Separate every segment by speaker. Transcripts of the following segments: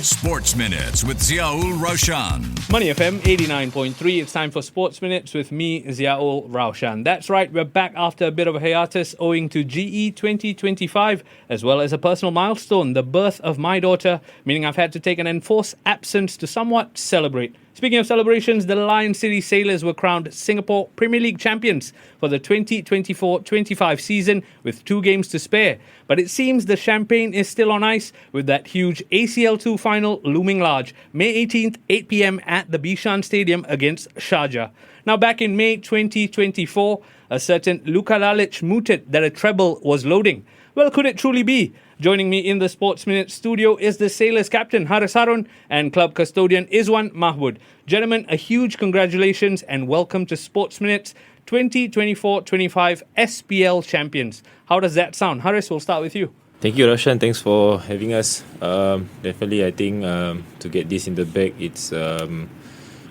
Speaker 1: Sports Minutes with Ziaul Raushan.
Speaker 2: Money FM 89.3. It's time for Sports Minutes with me, Ziaul Raushan. That's right, we're back after a bit of a hiatus owing to GE 2025, as well as a personal milestone, the birth of my daughter, meaning I've had to take an enforced absence to somewhat celebrate. Speaking of celebrations, the Lion City Sailors were crowned Singapore Premier League champions for the 2024-25 season with 2 games to spare. But it seems the champagne is still on ice with that huge ACL Two final looming large, May 18th, 8 p.m. at the Bishan Stadium against Sharjah. Now, back in May 2024, a certain Luka Lalic mooted that a treble was loading. Well, could it truly be? Joining me in the Sports Minute studio is the Sailors captain, Hariss Harun, and club custodian, Izwan Mahbud. Gentlemen, a huge congratulations and welcome to Sports Minutes 2024-25 SPL champions. How does that sound? Hariss, we'll start with you.
Speaker 3: Thank you, Roshan. Thanks for having us. Definitely, I think to get this in the bag, it's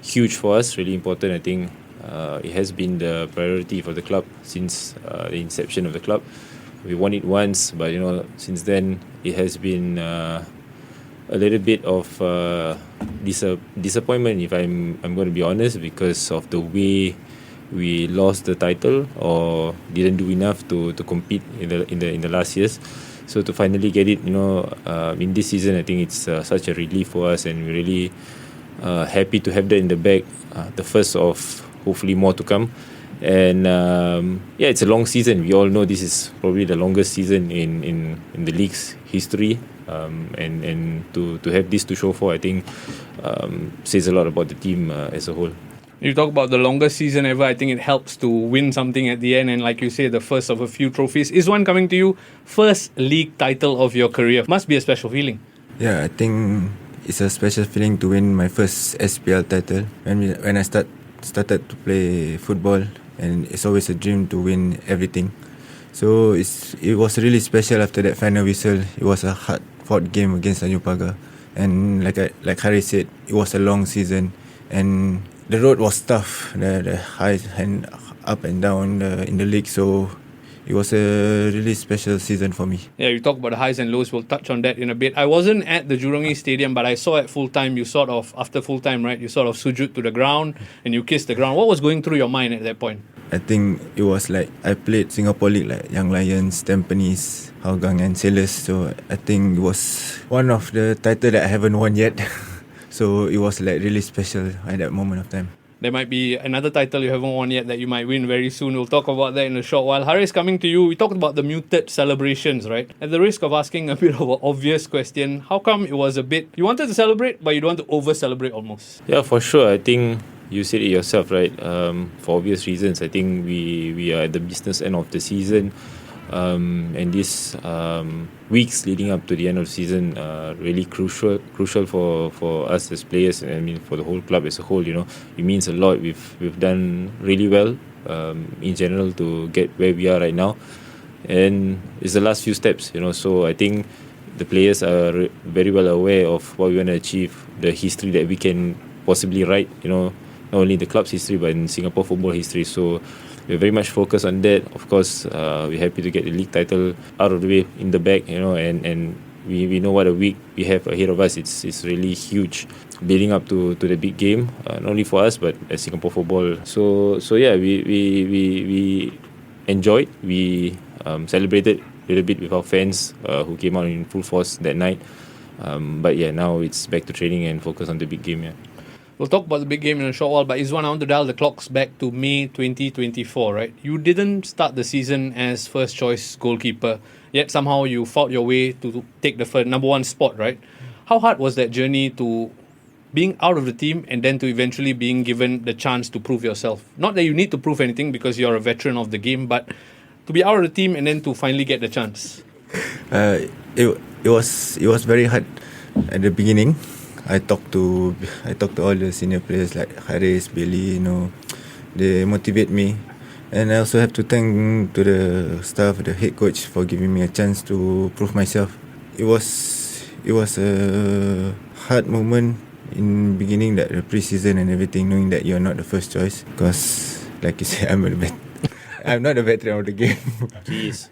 Speaker 3: huge for us, really important. I think it has been the priority for the club since the inception of the club. We won it once, but since then it has been a little bit of disappointment, if I'm going to be honest, because of the way we lost the title or didn't do enough to compete in the last years. So to finally get it, in this season, I think it's such a relief for us, and we're really happy to have that in the bag. The first of hopefully more to come. And it's a long season. We all know this is probably the longest season in the league's history, and to have this to show for, I think says a lot about the team as a whole.
Speaker 2: You talk about the longest season ever. I think it helps to win something at the end, and like you say, the first of a few trophies. Izwan, coming to you, first league title of your career. Must be a special feeling.
Speaker 4: Yeah, I think it's a special feeling to win my first SPL title. When I started to play football, and it's always a dream to win everything. So it was really special after that final whistle. It was a hard-fought game against Tanjung Pagar, and like Harry said, it was a long season, and the road was tough. The highs and up and down in the league. So it was a really special season for me.
Speaker 2: Yeah, you talk about the highs and lows. We'll touch on that in a bit. I wasn't at the Jurong East Stadium, but I saw at full time, after full time, right, you sort of sujud to the ground and you kissed the ground. What was going through your mind at that point?
Speaker 4: I think it was like I played Singapore League like Young Lions, Tampines, Hougang and Sailors. So I think it was one of the titles that I haven't won yet. So it was like really special at that moment of time.
Speaker 2: There might be another title you haven't won yet that you might win very soon. We'll talk about that in a short while. Hariss, coming to you, we talked about the muted celebrations, right? At the risk of asking a bit of an obvious question, how come it was you wanted to celebrate, but you don't want to over-celebrate almost?
Speaker 3: Yeah, for sure. I think you said it yourself, right? For obvious reasons, I think we are at the business end of the season. And these weeks leading up to the end of the season are really crucial for us as players, and I mean for the whole club as a whole. It means a lot. We've done really well in general to get where we are right now, and it's the last few steps. So I think the players are very well aware of what we want to achieve, the history that we can possibly write. Not only in the club's history but in Singapore football history. So we're very much focused on that. Of course, we're happy to get the league title out of the way, in the bag, and we know what a week we have ahead of us. It's really huge, building up to the big game, not only for us but as Singapore football. So yeah, we enjoyed, we celebrated a little bit with our fans who came out in full force that night. But yeah, now it's back to training and focus on the big game. Yeah.
Speaker 2: We'll talk about the big game in a short while, but Izwan, I want to dial the clocks back to May 2024, right? You didn't start the season as first choice goalkeeper, yet somehow you fought your way to take the number one spot, right? How hard was that journey to being out of the team and then to eventually being given the chance to prove yourself? Not that you need to prove anything because you're a veteran of the game, but to be out of the team and then to finally get the chance.
Speaker 4: It was very hard at the beginning. I talked to all the senior players like Hariss, Billy, they motivate me. And I also have to thank to the staff, the head coach, for giving me a chance to prove myself. It was a hard moment in beginning, that the pre-season and everything, knowing that you're not the first choice. Because, like you said, I'm not a veteran of the game.
Speaker 3: Jeez.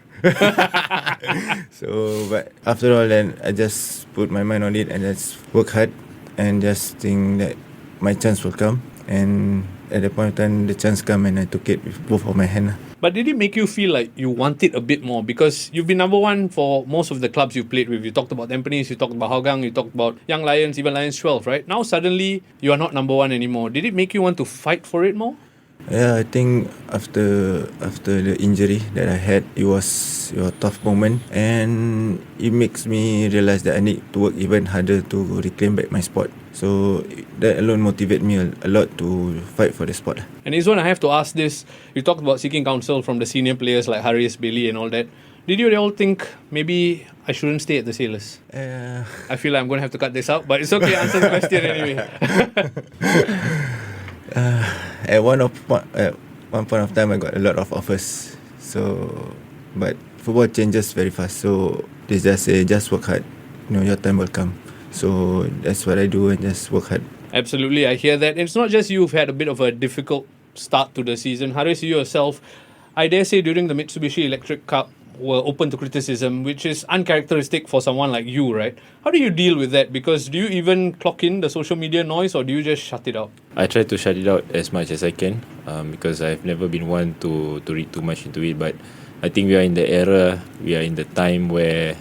Speaker 4: So, but after all, then I just put my mind on it and just work hard and just think that my chance will come. And at the point of time, the chance come and I took it with both of my hands.
Speaker 2: But did it make you feel like you want it a bit more? Because you've been number one for most of the clubs you've played with. You talked about Tampines, you talked about Hougang, you talked about Young Lions, even Lions 12, right? Now suddenly you are not number one anymore. Did it make you want to fight for it more?
Speaker 4: Yeah, I think after the injury that I had, it was a tough moment, and it makes me realize that I need to work even harder to reclaim back my spot. So that alone motivate me a lot to fight for the spot.
Speaker 2: And Izwan, I have to ask this. You talked about seeking counsel from the senior players like Hariss, Bailey and all that. Did you all think maybe I shouldn't stay at the Sailors? I feel like I'm going to have to cut this out, but it's okay, answer the question anyway.
Speaker 4: At one point of time, I got a lot of offers. So, but football changes very fast. So they just say, just work hard. Your time will come. So that's what I do, and just work hard.
Speaker 2: Absolutely, I hear that. It's not just you've had a bit of a difficult start to the season. Hariss, you yourself, I dare say during the Mitsubishi Electric Cup, were open to criticism, which is uncharacteristic for someone like you, right? How do you deal with that? Because do you even clock in the social media noise, or do you just shut it out?
Speaker 3: I try to shut it out as much as I can, because I've never been one to read too much into it. But I think we are in the era, we are in the time where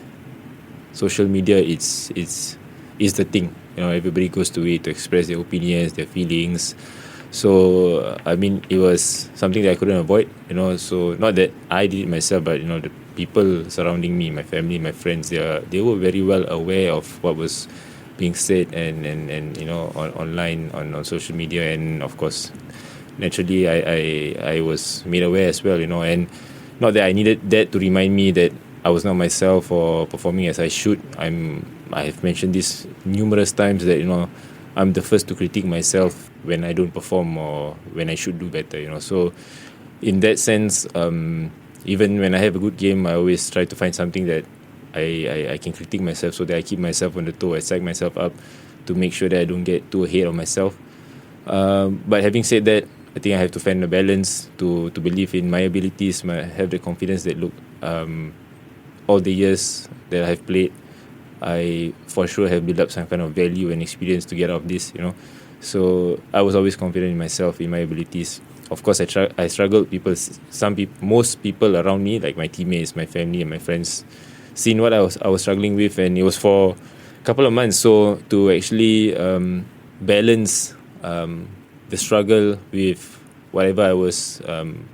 Speaker 3: social media is the thing. Everybody goes to it to express their opinions, their feelings. So I mean, it was something that I couldn't avoid. So not that I did it myself, but the people surrounding me, my family, my friends, they were very well aware of what was being said and online on social media, and of course naturally I was made aware as well, and not that I needed that to remind me that I was not myself or performing as I should. I have mentioned this numerous times that I'm the first to critique myself when I don't perform or when I should do better. So in that sense, even when I have a good game, I always try to find something that I can critique myself, so that I keep myself on the toe, I psych myself up to make sure that I don't get too ahead of myself. But having said that, I think I have to find a balance to believe in my abilities, have the confidence that all the years that I have played, I for sure have built up some kind of value and experience to get out of this, So I was always confident in myself, in my abilities. Of course, I struggled. Most people around me, like my teammates, my family, and my friends, seen what I was struggling with, and it was for a couple of months. So to actually balance the struggle with whatever I was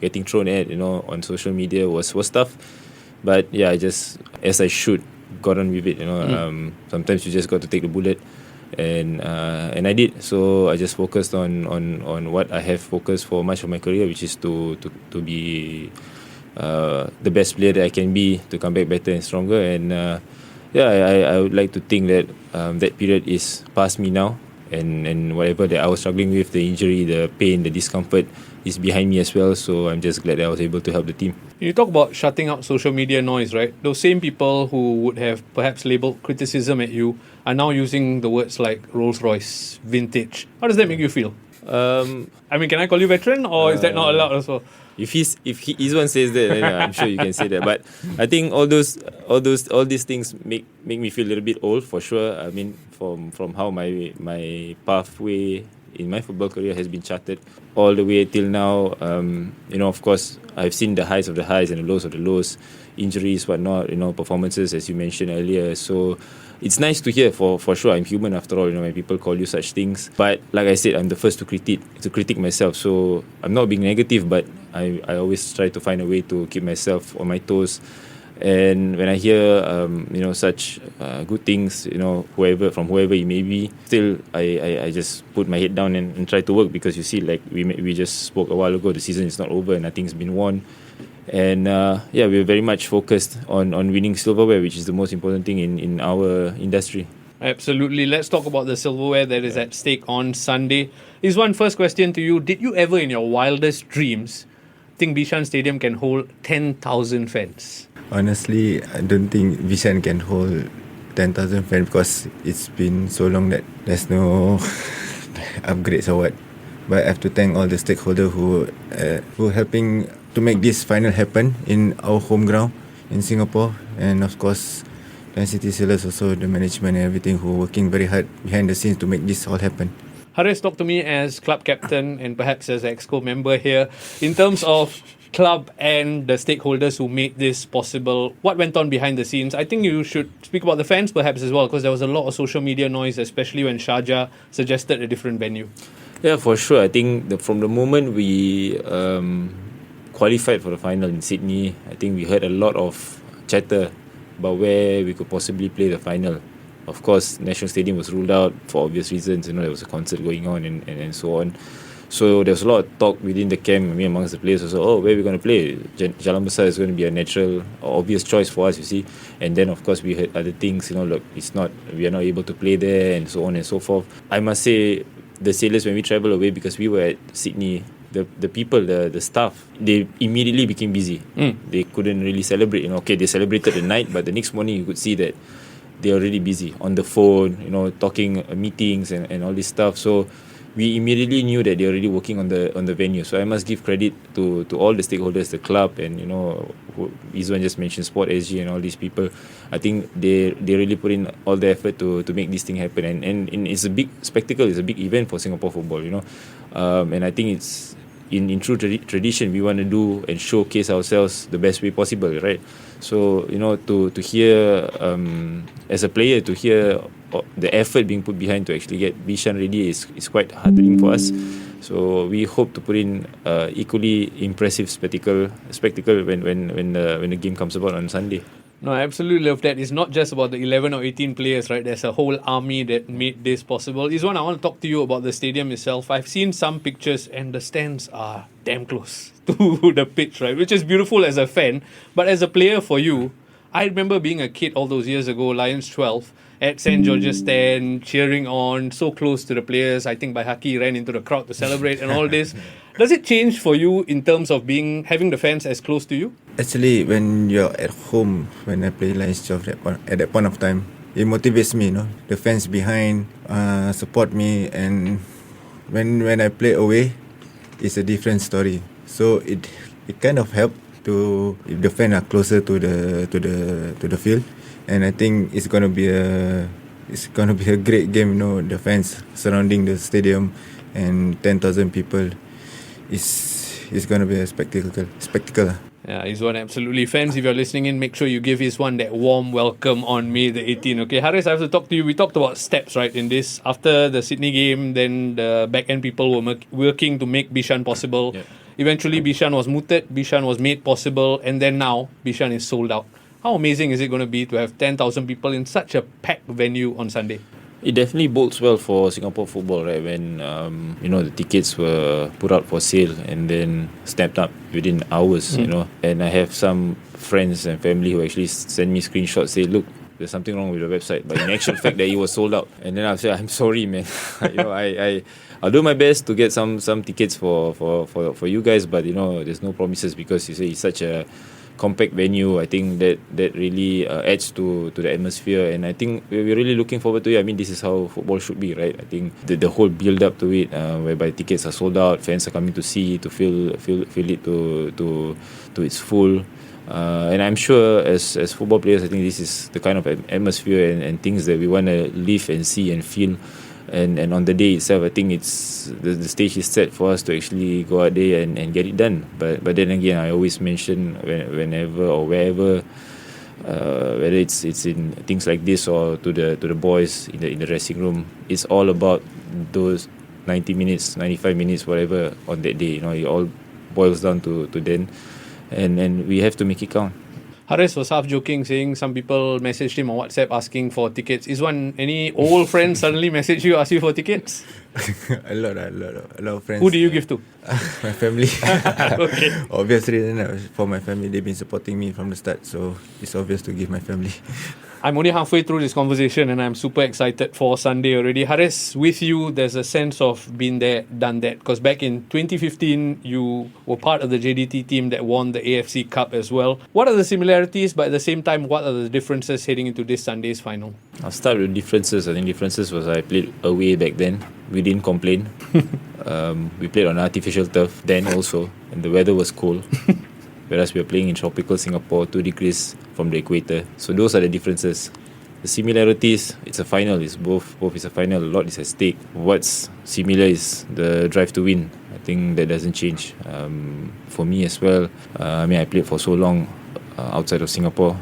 Speaker 3: getting thrown at, on social media was tough. But yeah, I just, as I should, got on with it. Sometimes you just got to take the bullet. And I did. So I just focused on what I have focused for much of my career, which is to be the best player that I can be, to come back better and stronger. And I would like to think that that period is past me now, and whatever that I was struggling with, the injury, the pain, the discomfort, is behind me as well. So I'm just glad that I was able to help the team.
Speaker 2: You talk about shutting out social media noise, right? Those same people who would have perhaps labelled criticism at you are now using the words like Rolls Royce, vintage. How does that make you feel? I mean, can I call you veteran, or is that not allowed also?
Speaker 3: If Izwan says that, then I'm sure you can say that. But I think all these things make me feel a little bit old, for sure. I mean, from how my pathway in my football career has been charted all the way till now. Of course, I've seen the highs of the highs and the lows of the lows, injuries, whatnot, performances, as you mentioned earlier. So it's nice to hear, for sure. I'm human after all, when people call you such things. But like I said, I'm the first to critique myself. So I'm not being negative, but I always try to find a way to keep myself on my toes. And when I hear such good things, whoever it may be, still I just put my head down and try to work, because you see, like we just spoke a while ago, the season is not over, nothing's been won. And we're very much focused on winning silverware, which is the most important thing in our industry.
Speaker 2: Absolutely. Let's talk about the silverware that is at stake on Sunday. Izwan, first question to you. Did you ever in your wildest dreams think Bishan Stadium can hold 10,000 fans?
Speaker 4: Honestly, I don't think Bishan can hold 10,000 fans, because it's been so long that there's no upgrades or what. But I have to thank all the stakeholders who are helping to make this final happen in our home ground, in Singapore, and of course, Man City sellers also, the management and everything, who are working very hard behind the scenes to make this all happen.
Speaker 2: Hariss, talk to me as club captain and perhaps as an EXCO member here. In terms of club and the stakeholders who made this possible, what went on behind the scenes? I think you should speak about the fans perhaps as well, because there was a lot of social media noise, especially when Sharjah suggested a different venue.
Speaker 3: Yeah, for sure. I think from the moment we qualified for the final in Sydney, I think we heard a lot of chatter about where we could possibly play the final. Of course, National Stadium was ruled out for obvious reasons. There was a concert going on and so on. So there was a lot of talk within the camp, amongst the players also, where are we going to play? Jalan Besar is going to be a natural, obvious choice for us, you see. And then, of course, we heard other things, look, we are not able to play there and so on and so forth. I must say, the sailors, when we travel away, because we were at Sydney, the people, the staff, they immediately became busy. They couldn't really celebrate. Okay, they celebrated the night, but the next morning you could see that they're already busy on the phone, talking meetings and all this stuff. So we immediately knew that they're already working on the venue. So I must give credit to all the stakeholders, the club, and Izwan just mentioned Sport SG and all these people. I think they really put in all the effort to make this thing happen. And it's a big spectacle, it's a big event for Singapore football, and I think it's in true tradition, we want to do and showcase ourselves the best way possible, right? So to hear as a player, to hear the effort being put behind to actually get Bishan ready is quite heartening for us. So we hope to put in equally impressive spectacle when the game comes about on Sunday.
Speaker 2: No, I absolutely love that. It's not just about the 11 or 18 players, right? There's a whole army that made this possible. Izwan, I want to talk to you about the stadium itself. I've seen some pictures and the stands are damn close to the pitch, right? Which is beautiful as a fan. But as a player for you, I remember being a kid all those years ago, Lions 12, at St. George's stand, cheering on, so close to the players. I think Haki ran into the crowd to celebrate and all this. Does it change for you in terms of having the fans as close to you?
Speaker 4: Actually, when you're at home, when I play Lions 12 at that point of time, it motivates me, The fans behind support me, and when I play away, it's a different story. So it kind of helps if the fans are closer to the field, and I think it's gonna be a great game. The fans surrounding the stadium and 10,000 people. It's gonna be a spectacle.
Speaker 2: Yeah, Izwan, absolutely. Fans, if you're listening in, make sure you give Izwan that warm welcome on May the 18th. Okay, Hariss, I have to talk to you. We talked about steps, right, in this. After the Sydney game, then the back-end people were working to make Bishan possible. Yeah. Eventually, Bishan was mooted, Bishan was made possible, and then now, Bishan is sold out. How amazing is it going to be to have 10,000 people in such a packed venue on Sunday?
Speaker 3: It definitely bodes well for Singapore football, right? When the tickets were put out for sale and then snapped up within hours, And I have some friends and family who actually send me screenshots, say, look, there's something wrong with the website, but in actual fact that it was sold out. And then I'll say, I'm sorry, man. I'll do my best to get some tickets for you guys, but there's no promises, because you say it's such a compact venue. I think that really adds to the atmosphere, and I think we're really looking forward to it. I mean, this is how football should be, right? I think the whole build up to it, whereby tickets are sold out, fans are coming to see, to feel it to its full. And I'm sure as football players, I think this is the kind of atmosphere and things that we want to live and see and feel. And on the day itself, I think it's the stage is set for us to actually go out there and get it done. But then again, I always mention whenever or wherever, whether it's in things like this or to the boys in the dressing room, it's all about those 90 minutes, 95 minutes, whatever on that day. It all boils down to then, and we have to make it count.
Speaker 2: Hariss was half joking, saying some people messaged him on WhatsApp asking for tickets. Izwan, any old friends suddenly message you, ask you for tickets?
Speaker 4: a lot of friends.
Speaker 2: Who do you give to?
Speaker 4: My family.
Speaker 2: Okay.
Speaker 4: Obvious reason for my family, they've been supporting me from the start, so it's obvious to give my family.
Speaker 2: I'm only halfway through this conversation and I'm super excited for Sunday already. Hariss, with you, there's a sense of being there, done that. Because back in 2015, you were part of the JDT team that won the AFC Cup as well. What are the similarities, but at the same time, what are the differences heading into this Sunday's final?
Speaker 3: I'll start with differences. I think differences was I played away back then. We didn't complain. We played on artificial turf then also, and the weather was cold. Whereas we were playing in tropical Singapore, 2 degrees from the equator. So those are the differences. The similarities, it's a final. It's both is a final. A lot is at stake. What's similar is the drive to win. I think that doesn't change. For me as well, I played for so long outside of Singapore,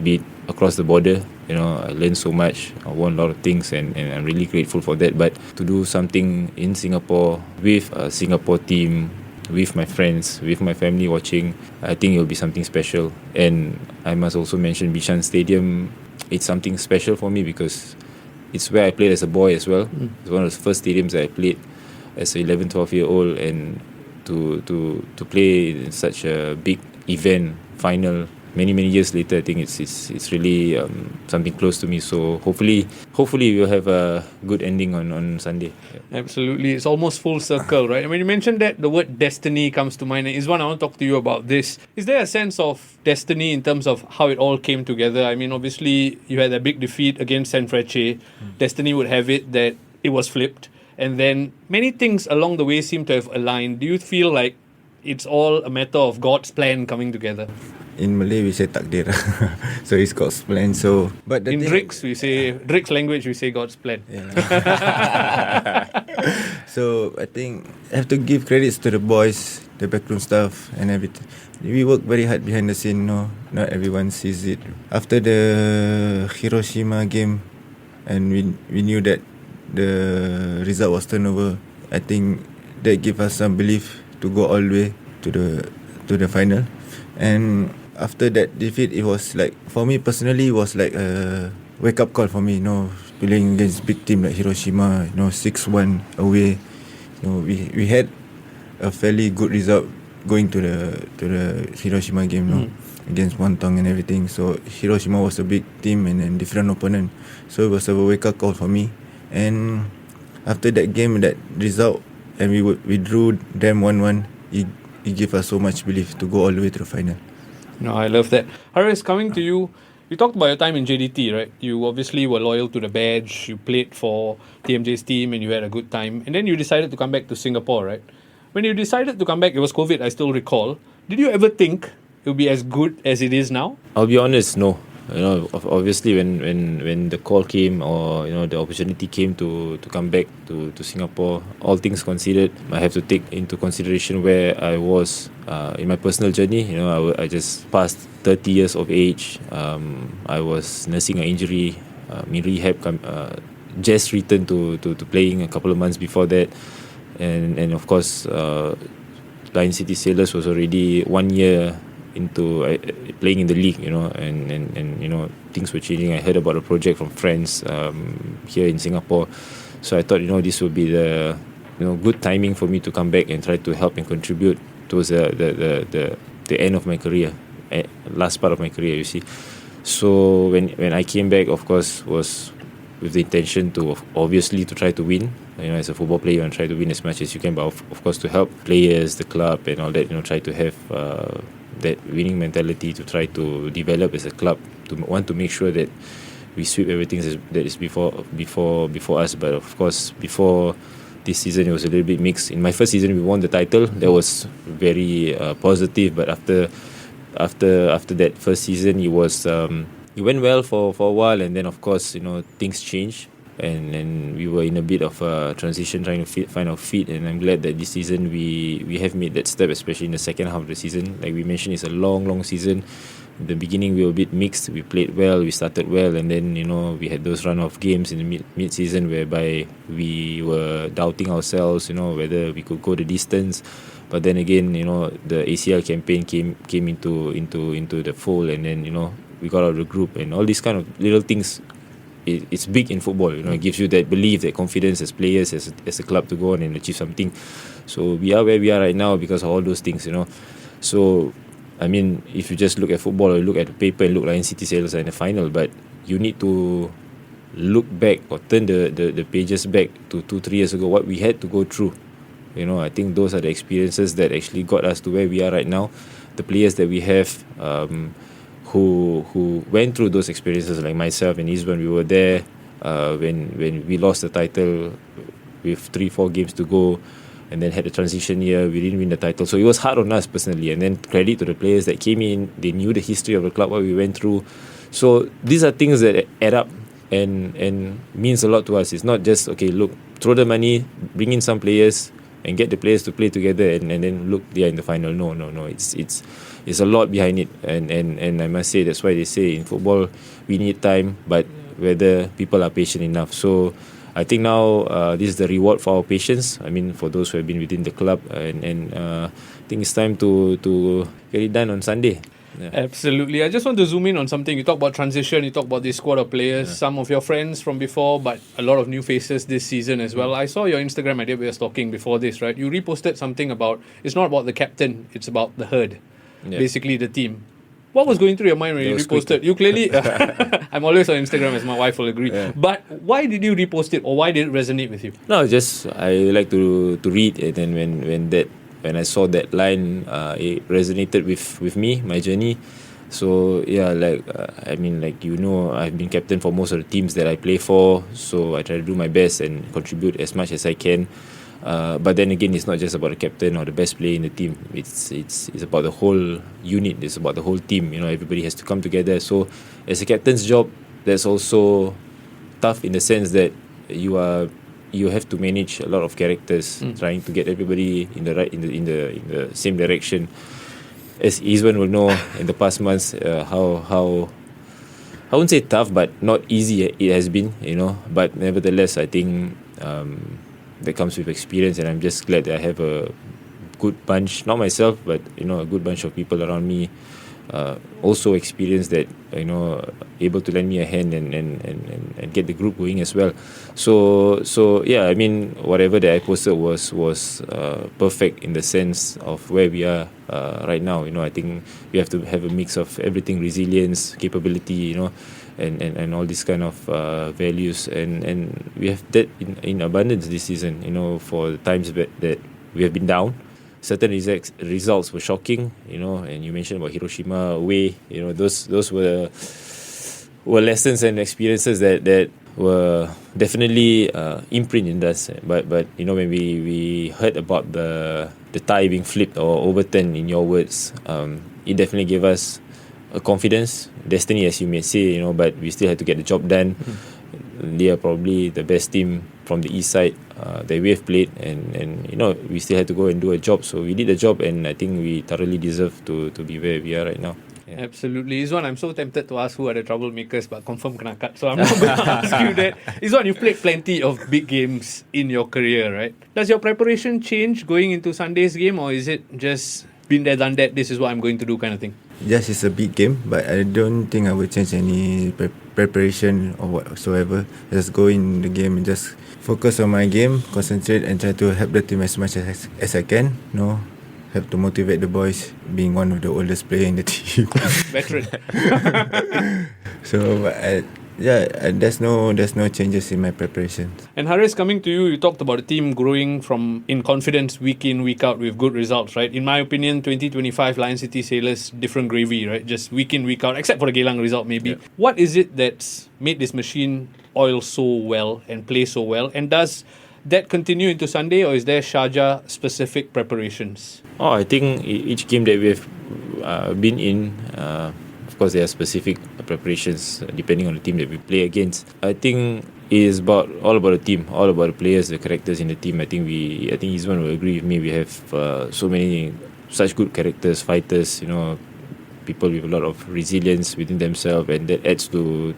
Speaker 3: be it across the border. I learned so much. I won a lot of things, and I'm really grateful for that. But to do something in Singapore with a Singapore team, with my friends, with my family watching, I think it will be something special. And I must also mention Bishan Stadium. It's something special for me because it's where I played as a boy as well. It's one of the first stadiums that I played as an 11, 12-year-old, and to play in such a big event, final, many years later, I think it's really something close to me. So hopefully we'll have a good ending on Sunday. Yeah.
Speaker 2: Absolutely. It's almost full circle, right? I mean, you mentioned that the word destiny comes to mind. Izwan, I want to talk to you about this. Is there a sense of destiny in terms of how it all came together? I mean, obviously, you had a big defeat against San Frece. Destiny would have it that it was flipped. And then many things along the way seem to have aligned. Do you feel like it's all a matter of God's plan coming together?
Speaker 4: In Malay, we say takdir. So it's God's plan. So, but
Speaker 2: in Drick's language, we say God's plan.
Speaker 4: Yeah. So I think I have to give credits to the boys, the backroom staff, and everything. We work very hard behind the scene. No, not everyone sees it. After the Hiroshima game, and we knew that the result was turnover. I think that gave us some belief to go all the way to the final. And after that defeat, it was like, for me personally, it was like a wake-up call for me, playing against big team like Hiroshima, 6-1 away. We had a fairly good result going to the Hiroshima game, against Wantong and everything. So Hiroshima was a big team and different opponent. So it was a wake-up call for me. And after that game, that result, and we drew them 1-1, it gave us so much belief to go all the way to the final.
Speaker 2: No, I love that. Hariss, coming to you, you talked about your time in JDT, right? You obviously were loyal to the badge, you played for TMJ's team and you had a good time. And then you decided to come back to Singapore, right? When you decided to come back, it was COVID, I still recall. Did you ever think it would be as good as it is now?
Speaker 3: I'll be honest, no. Obviously when the call came, or the opportunity came to come back to Singapore, all things considered, I have to take into consideration where I was in my personal journey. I just passed 30 years of age. I was nursing an injury, in rehab, just returned to playing a couple of months before that, and of course Lion City Sailors was already 1 year into playing in the league, and things were changing. I heard about a project from friends here in Singapore, so I thought this would be the good timing for me to come back and try to help and contribute towards the end of my career, last part of my career, you see. So when I came back, of course, was with the intention to obviously to try to win. As a football player, you want to try to win as much as you can, but of course to help players, the club, and all that. Try to have that winning mentality to try to develop as a club, to want to make sure that we sweep everything that is before us. But of course, before this season, it was a little bit mixed. In my first season, we won the title. That was very positive. But after that first season, it went well for a while, and then of course things changed. And we were in a bit of a transition, trying to find our feet. And I'm glad that this season we have made that step, especially in the second half of the season. Like we mentioned, it's a long season. In the beginning, we were a bit mixed. We played well, we started well, and then we had those run-off games in the mid-season whereby we were doubting ourselves, whether we could go the distance. But then again, the ACL campaign came into the fold, and then we got out of the group, and all these kind of little things. It's big in football, it gives you that belief, that confidence as players, as a club to go on and achieve something. So we are where we are right now because of all those things, So, I mean, if you just look at football or look at the paper and look like City Sailors are in the final, but you need to look back or turn the pages back to 2-3 years ago, what we had to go through. I think those are the experiences that actually got us to where we are right now. The players that we have, who went through those experiences, like myself and Izwan, we were there when we lost the title with 3-4 games to go. and then had a transition year. We didn't win the title, so it was hard on us personally. And then credit to the players that came in; they knew the history of the club, what we went through. So these are things that add up and means a lot to us. It's not just okay, look, throw the money, bring in some players, and get the players to play together, and then look, they are in the final. No. It's a lot behind it, and I must say that's why they say in football we need time, but whether people are patient enough. So I think now this is the reward for our patience. I mean, for those who have been within the club, and I think it's time to get it done on Sunday. Yeah.
Speaker 2: Absolutely. I just want to zoom in on something. You talk about transition, you talk about this squad of players, some of your friends from before, but a lot of new faces this season as well. I saw your Instagram idea, we were talking before this, right? You reposted something about, it's not about the captain, it's about the herd, basically the team. What was going through your mind when you reposted? You clearly, I'm always on Instagram, as my wife will agree. Yeah. But why did you repost it, or why did it resonate with you?
Speaker 3: No, just I like to read it, and when I saw that line, it resonated with me, my journey. So yeah, I've been captain for most of the teams that I play for. So I try to do my best and contribute as much as I can. But then again, it's not just about the captain or the best player in the team. It's about the whole unit. It's about the whole team. Everybody has to come together. So as a captain's job, that's also tough in the sense that you have to manage a lot of characters, trying to get everybody in the same direction. As Izwan will know, in the past months, how I wouldn't say tough, but not easy it has been, But nevertheless, I think that comes with experience, and I'm just glad that I have a good bunch, not myself, but a good bunch of people around me. Also experienced that, able to lend me a hand and get the group going as well. So yeah, I mean, whatever that I posted was perfect in the sense of where we are right now. I think we have to have a mix of everything: resilience, capability, and all these kind of values, and we have that in abundance this season. For the times that we have been down. Certain results were shocking, and you mentioned about Hiroshima away. Those were lessons and experiences that were definitely imprinted in us. But when we heard about the tie being flipped or overturned, in your words, it definitely gave us a confidence, destiny, as you may say. But we still had to get the job done. They are probably the best team from the east side that we have played, and we still had to go and do a job. So we did the job, and I think we thoroughly deserve to be where we are right now.
Speaker 2: Yeah. Absolutely. Izwan, I'm so tempted to ask who are the troublemakers, but confirm kena cut, so I'm not going to ask you that. Izwan, you've played plenty of big games in your career, right? Does your preparation change going into Sunday's game, or is it just been there, done that, this is what I'm going to do kind of thing?
Speaker 4: Yes, it's a big game, but I don't think I will change any preparation or whatsoever. Just go in the game and just focus on my game, concentrate, and try to help the team as much as I can. Help to motivate the boys, being one of the oldest player in the team.
Speaker 2: Veteran.
Speaker 4: So, there's no changes in my preparations.
Speaker 2: And Hariss, coming to you, you talked about the team growing in confidence week in, week out with good results, right? In my opinion, 2025 Lion City Sailors, different gravy, right? Just week in, week out, except for the Geylang result maybe. Yeah. What is it that's made this machine oil so well and play so well? And does that continue into Sunday, or is there Sharjah specific preparations?
Speaker 3: I think each game that we have been in, of course there are specific preparations depending on the team that we play against. I think it is all about the team, all about the players, the characters in the team. I think Izwan will agree with me. We have such good characters, fighters, people with a lot of resilience within themselves, and that adds to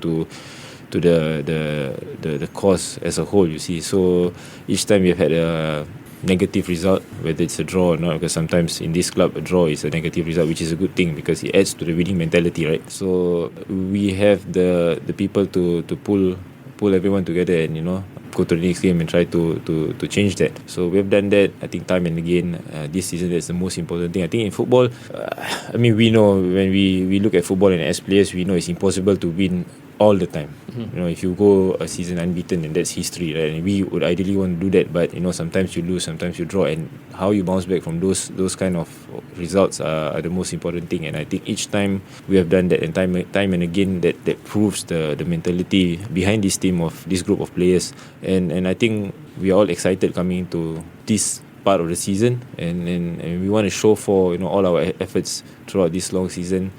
Speaker 3: the cause as a whole, you see. So each time we've had a negative result, whether it's a draw or not, because sometimes in this club a draw is a negative result, which is a good thing because it adds to the winning mentality, right? So we have the people to pull everyone together and go to the next game and try to change that. So we have done that, I think, time and again. This season, that's the most important thing. I think in football, we know when we look at football and as players, we know it's impossible to win all the time. If you go a season unbeaten, then that's history, right? And we would ideally want to do that, but sometimes you lose, sometimes you draw, and how you bounce back from those kind of results are the most important thing. And I think each time we have done that, and time and again, that proves the mentality behind this team, of this group of players. And I think we are all excited coming into this part of the season, and we want to show for all our efforts throughout this long season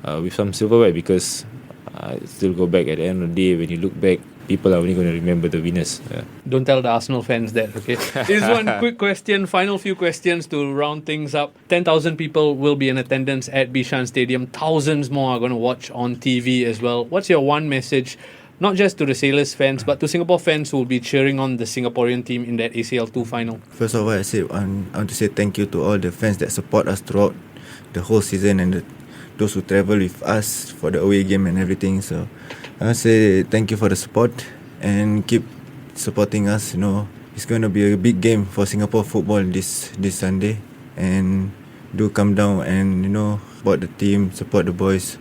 Speaker 3: with some silverware, because still go back at the end of the day, when you look back, people are only going to remember the winners.
Speaker 2: Don't tell the Arsenal fans that, okay? Here's one quick question, final few questions to round things up. 10,000 people will be in attendance at Bishan Stadium. Thousands more are going to watch on TV as well. What's your one message, not just to the Sailors fans, but to Singapore fans who will be cheering on the Singaporean team in that ACL 2 final?
Speaker 4: First of all, I want to say thank you to all the fans that support us throughout the whole season, and those who travel with us for the away game and everything. So I want to say thank you for the support, and keep supporting us. It's going to be a big game for Singapore football this Sunday, and do come down and support the team, support the boys,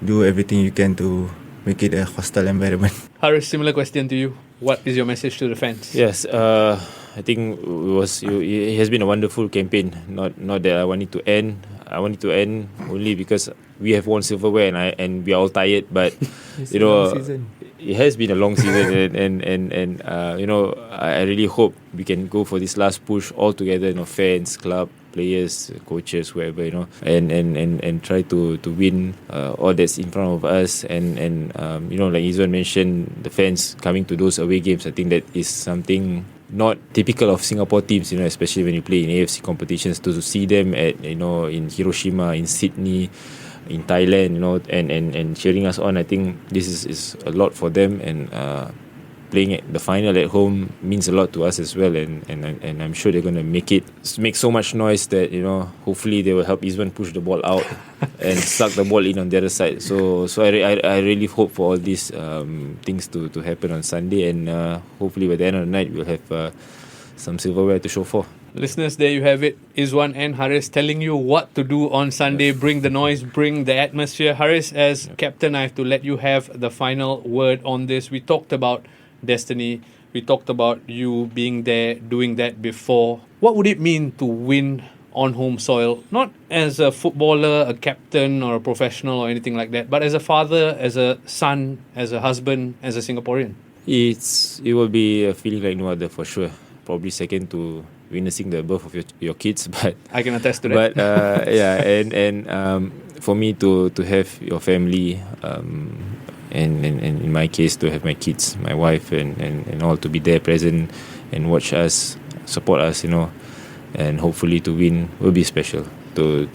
Speaker 4: do everything you can to make it a hostile environment.
Speaker 2: Hariss, similar question to you. What is your message to the fans?
Speaker 3: Yes, I think it has been a wonderful campaign. Not that I want it to end. I want it to end only because we have won silverware, and we are all tired. But it has been a long season, and I really hope we can go for this last push all together. Fans, club, players, coaches, whoever, and try to win all that's in front of us. And like Izwan mentioned, the fans coming to those away games, I think that is something not typical of Singapore teams, especially when you play in AFC competitions. To see them at in Hiroshima, in Sydney, in Thailand, and cheering us on, I think this is a lot for them. And playing at the final at home means a lot to us as well, and I'm sure they're going to make so much noise that hopefully they will help Izwan push the ball out and suck the ball in on the other side. So I really hope for all these things to happen on Sunday, and hopefully by the end of the night we'll have some silverware to show for.
Speaker 2: Listeners, there you have it. Izwan and Hariss telling you what to do on Sunday. Bring the noise, bring the atmosphere. Hariss, as captain, I have to let you have the final word on this. We talked about destiny. We talked about you being there, doing that before. What would it mean to win on home soil? Not as a footballer, a captain, or a professional or anything like that, but as a father, as a son, as a husband, as a Singaporean.
Speaker 3: It will be a feeling like no other, for sure. Probably second to witnessing the birth of your kids, but
Speaker 2: I can attest to that.
Speaker 3: But and for me to have your family, and in my case to have my kids, my wife, and all to be there present and watch us, support us, and hopefully to win will be special. To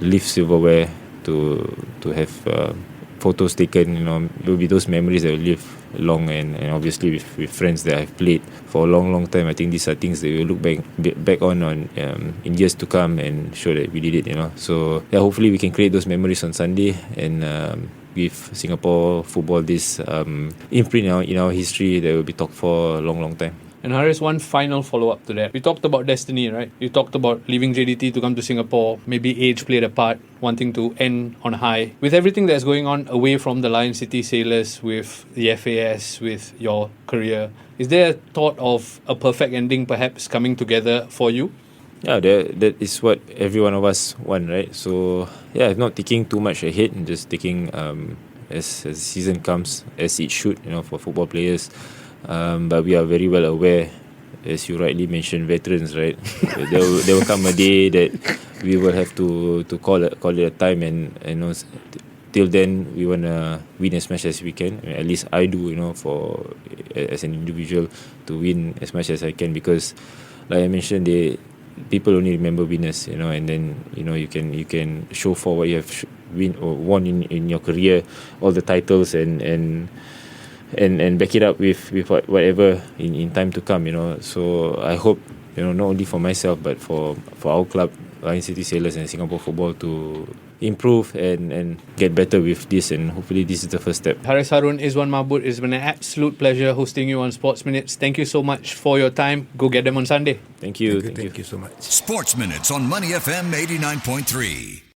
Speaker 3: lift silverware, to have photos taken, will be those memories that will live long, and obviously with friends that I've played for a long time. I think these are things that we will look back on in years to come and show that we did it. So hopefully we can create those memories on Sunday, and give Singapore football this imprint in our history that will be talked for a long time.
Speaker 2: And Hariss, one final follow-up to that. We talked about destiny, right? You talked about leaving JDT to come to Singapore. Maybe age played a part, wanting to end on high. With everything that's going on away from the Lion City Sailors, with the FAS, with your career, is there a thought of a perfect ending perhaps coming together for you?
Speaker 3: Yeah, that is what every one of us want, right? So, not thinking too much ahead, and just taking as the season comes, as it should, for football players. But we are very well aware, as you rightly mentioned, veterans, right? there will come a day that we will have to call it a time, and till then we want to win as much as we can. I mean, at least I do, for as an individual, to win as much as I can, because like I mentioned, people only remember winners, and then you can show for what you have won in your career, all the titles, and back it up with whatever in time to come, So I hope, not only for myself but for our club, Lion City Sailors, and Singapore football to improve and get better with this, and hopefully this is the first step.
Speaker 2: Hariss Harun, Izwan Mahbud, it's been an absolute pleasure hosting you on Sports Minutes. Thank you so much for your time. Go get them on Sunday.
Speaker 3: Thank you
Speaker 4: so much.
Speaker 1: Sports Minutes on Money FM 89.3.